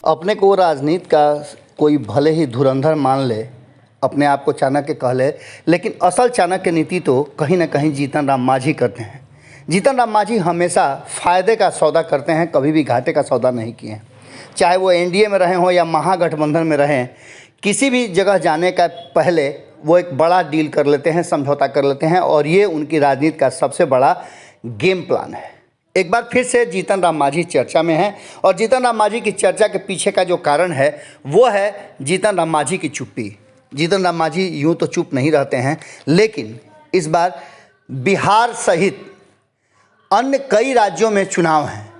अपने को राजनीति का कोई भले ही धुरंधर मान ले, अपने आप को चाणक्य कह ले, लेकिन असल चाणक्य नीति तो कहीं ना कहीं जीतन राम मांझी करते हैं। जीतन राम मांझी हमेशा फ़ायदे का सौदा करते हैं, कभी भी घाटे का सौदा नहीं किए हैं। चाहे वो एनडीए में रहे हों या महागठबंधन में रहें, किसी भी जगह जाने का पहले वो एक बड़ा डील कर लेते हैं, समझौता कर लेते हैं, और ये उनकी राजनीति का सबसे बड़ा गेम प्लान है। एक बार फिर से जीतन राम मांझी चर्चा में हैं, और जीतन राम मांझी की चर्चा के पीछे का जो कारण है वो है जीतन राम मांझी की चुप्पी। जीतन राम मांझी यूँ तो चुप नहीं रहते हैं, लेकिन इस बार बिहार सहित अन्य कई राज्यों में चुनाव हैं।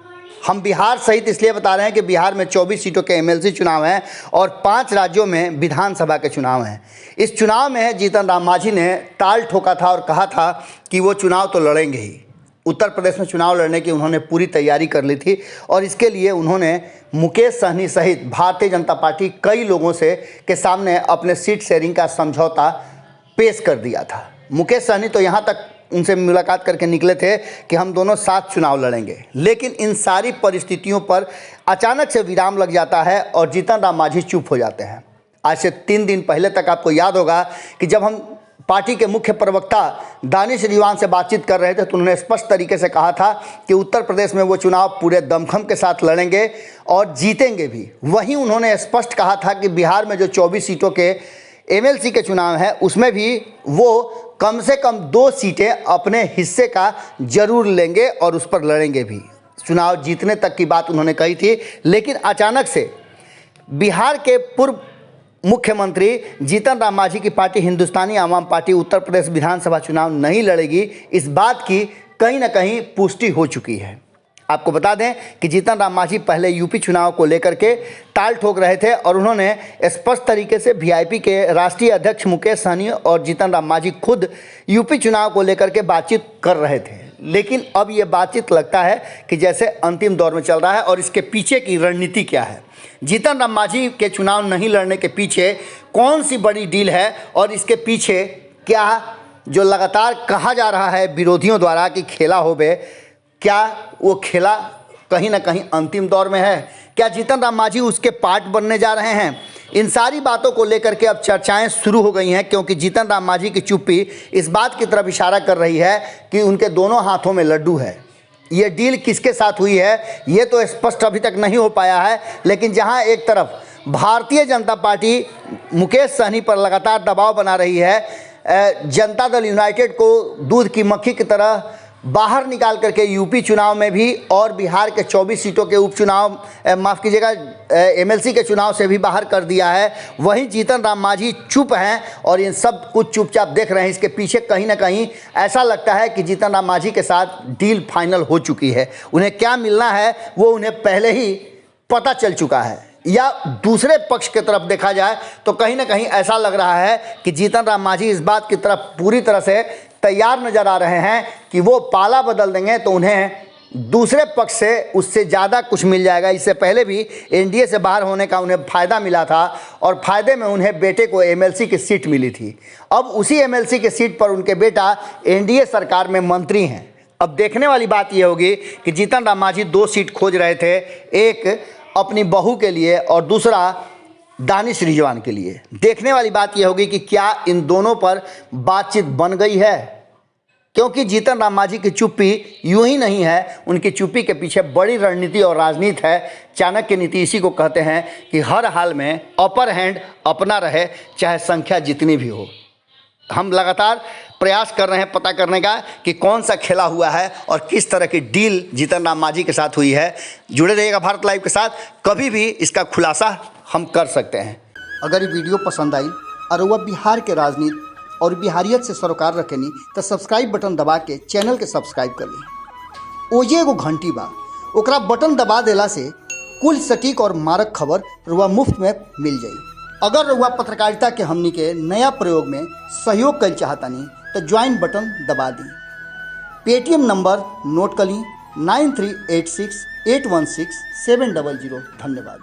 हम बिहार सहित इसलिए बता रहे हैं कि बिहार में 24 सीटों के एमएलसी चुनाव हैं और 5 राज्यों में विधानसभा के चुनाव हैं। इस चुनाव में जीतन राम मांझी ने ताल ठोका था और कहा था कि वो चुनाव तो लड़ेंगे ही। उत्तर प्रदेश में चुनाव लड़ने की उन्होंने पूरी तैयारी कर ली थी, और इसके लिए उन्होंने मुकेश सहनी सहित भारतीय जनता पार्टी कई लोगों से के सामने अपने सीट शेयरिंग का समझौता पेश कर दिया था। मुकेश सहनी तो यहाँ तक उनसे मुलाकात करके निकले थे कि हम दोनों साथ चुनाव लड़ेंगे, लेकिन इन सारी परिस्थितियों पर अचानक से विराम लग जाता है और जीतन राम मांझी चुप हो जाते हैं। आज से 3 दिन पहले तक आपको याद होगा कि जब हम पार्टी के मुख्य प्रवक्ता दानिश रिजवान से बातचीत कर रहे थे तो उन्होंने स्पष्ट तरीके से कहा था कि उत्तर प्रदेश में वो चुनाव पूरे दमखम के साथ लड़ेंगे और जीतेंगे भी। वहीं उन्होंने स्पष्ट कहा था कि बिहार में जो 24 सीटों के एमएलसी के चुनाव है उसमें भी वो कम से कम 2 सीटें अपने हिस्से का जरूर लेंगे और उस पर लड़ेंगे भी। चुनाव जीतने तक की बात उन्होंने कही थी, लेकिन अचानक से बिहार के पूर्व मुख्यमंत्री जीतन राम मांझी की पार्टी हिंदुस्तानी आवाम पार्टी उत्तर प्रदेश विधानसभा चुनाव नहीं लड़ेगी, इस बात की कहीं ना कहीं पुष्टि हो चुकी है। आपको बता दें कि जीतन राम मांझी पहले यूपी चुनाव को लेकर के ताल ठोक रहे थे और उन्होंने स्पष्ट तरीके से वीआईपी के राष्ट्रीय अध्यक्ष मुकेश सहनी और जीतन राम मांझी खुद यूपी चुनाव को लेकर के बातचीत कर रहे थे। लेकिन अब ये बातचीत लगता है कि जैसे अंतिम दौर में चल रहा है, और इसके पीछे की रणनीति क्या है, जीतन राम मांझी के चुनाव नहीं लड़ने के पीछे कौन सी बड़ी डील है, और इसके पीछे क्या जो लगातार कहा जा रहा है विरोधियों द्वारा कि खेला हो बे, क्या वो खेला कहीं ना कहीं अंतिम दौर में है? क्या जीतन राम मांझी उसके पार्ट बनने जा रहे हैं? इन सारी बातों को लेकर के अब चर्चाएं शुरू हो गई हैं, क्योंकि जीतन राम मांझी की चुप्पी इस बात की तरफ इशारा कर रही है कि उनके दोनों हाथों में लड्डू है। ये डील किसके साथ हुई है ये तो स्पष्ट अभी तक नहीं हो पाया है, लेकिन जहां एक तरफ भारतीय जनता पार्टी मुकेश सहनी पर लगातार दबाव बना रही है, जनता दल यूनाइटेड को दूध की मक्खी की तरह बाहर निकाल करके यूपी चुनाव में भी और बिहार के 24 सीटों के उपचुनाव माफ़ कीजिएगा एमएलसी के चुनाव से भी बाहर कर दिया है, वहीं जीतन राम मांझी चुप हैं और इन सब कुछ चुपचाप देख रहे हैं। इसके पीछे कहीं ना कहीं ऐसा लगता है कि जीतन राम मांझी के साथ डील फाइनल हो चुकी है। उन्हें क्या मिलना है वो उन्हें पहले ही पता चल चुका है, या दूसरे पक्ष की तरफ देखा जाए तो कहीं ना कहीं ऐसा लग रहा है कि जीतन राम मांझी इस बात की तरफ पूरी तरह से तैयार नजर आ रहे हैं कि वो पाला बदल देंगे तो उन्हें दूसरे पक्ष से उससे ज़्यादा कुछ मिल जाएगा। इससे पहले भी एनडीए से बाहर होने का उन्हें फ़ायदा मिला था और फ़ायदे में उन्हें बेटे को एमएलसी की सीट मिली थी। अब उसी एमएलसी की सीट पर उनके बेटा एनडीए सरकार में मंत्री हैं। अब देखने वाली बात यह होगी कि जीतन राम मांझी 2 सीट खोज रहे थे, एक अपनी बहू के लिए और दूसरा दानिश रिजवान के लिए। देखने वाली बात यह होगी कि क्या इन दोनों पर बातचीत बन गई है, क्योंकि जीतन राम मांझी की चुप्पी यूं ही नहीं है, उनकी चुप्पी के पीछे बड़ी रणनीति और राजनीति है। चाणक्य नीति इसी को कहते हैं कि हर हाल में अपर हैंड अपना रहे, चाहे संख्या जितनी भी हो। हम लगातार प्रयास कर रहे हैं पता करने का कि कौन सा खेला हुआ है और किस तरह की डील जीतन राम मांझी के साथ हुई है। जुड़े रहिएगा भारत लाइव के साथ, कभी भी इसका खुलासा हम कर सकते हैं। अगर ये वीडियो पसंद आई और वह बिहार के राजनीति और बिहारियत से सरोकार रखेनी तो सब्सक्राइब बटन दबा के चैनल के सब्सक्राइब कर ली। ओजे एगो घंटी बा, ओकरा बटन दबा देला से कुल सटीक और मारक खबर रुआ मुफ्त में मिल जाई। अगर रुआ पत्रकारिता के हमनी के नया प्रयोग में सहयोग कर चाहतानी तो ज्वाइन बटन दबा दी। पेटीएम नंबर नोट कर ली 9386816700। धन्यवाद।